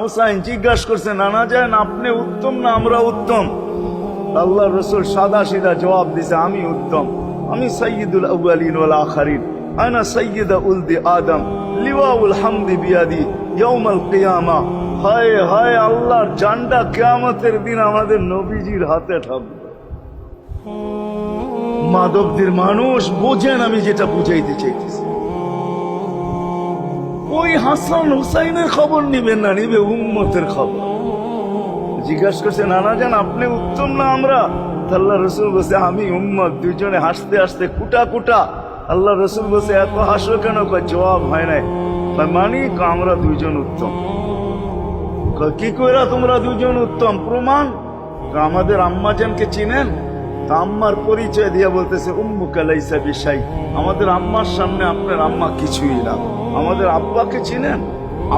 হোসাইন জিজ্ঞাসা করছে, নানা যান আপনি উত্তম না আমরা উত্তম? আল্লাহ রসুল সাদা সিধা জবাব দিছে, আমি উত্তম, আমি সাইয়্যিদুল আউয়ালিন ওয়াল আখিরিন, আনা সাইয়্যিদা উলদি আদম, লিওয়াউল হামদি বিয়াদি ইয়াউমাল কিয়ামা। হায় হায়, আল্লাহর জান্ডা কিয়ামতের দিন আমাদের নবীজির হাতে থাকবে। মাদকদের মানুষ বোঝেন আমি যেটা বুঝাইতে চাইতেছি। ওই হাসান হুসাইনের খবর নিবেন না, নিবে উম্মতের খবর। জিজ্ঞাসা করছে, নানা যান আপনি উত্তম না আমরা? আল্লাহ রসুল বলছে, আমি উম্মত। দুইজনে হাসতে হাসতে কুটা কুটা। আল্লাহ রসুল বলছে, এত হাসো কেন? জবাব হয় নাই। মানি আমরা দুইজন উত্তম। কি কইরা তোমরা দুইজন উত্তম? প্রমাণ। আমাদের আম্মা জানকে চিনেন? আম্মার পরিচয় দিয়ে বলতেছে, উম্মুকা লাইসা বিশাই, আমাদের আম্মার সামনে আপনার আম্মা কিছুই না। আমাদের আব্বাকে চিনেন?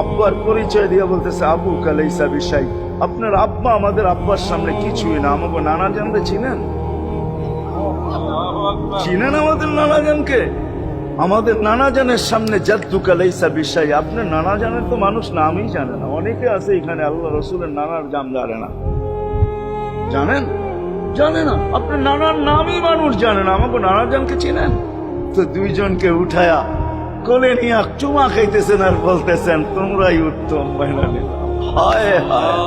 আব্বার পরিচয় দিয়ে বলতেছে, আবুকা লাইসা বিশাই, আপনার আব্বা আমাদের আব্বার সামনে কিছুই না। আমাকে নানা জানতে চিনেন? চিনেন আমাদের নানা জানকে? আমাদের নানা জানের সামনে জাদ্দুকা লাইসা বিশাই, আপনার নানা জানের তো মানুষ নামই জানে না। অনেকে আছে এখানে আল্লাহ রসুলের নানার জাম জানে না। জানেন? জানে না। আপনার নানার নামই মানুষ জানে না। আমাকে নানা জানকে চিনেন? তো দুইজনকে উঠায়া কোলে নিয়ে চুমা খাইতেছেন আর বলতেছেন, তোমরাই উত্তম। হায় হায়,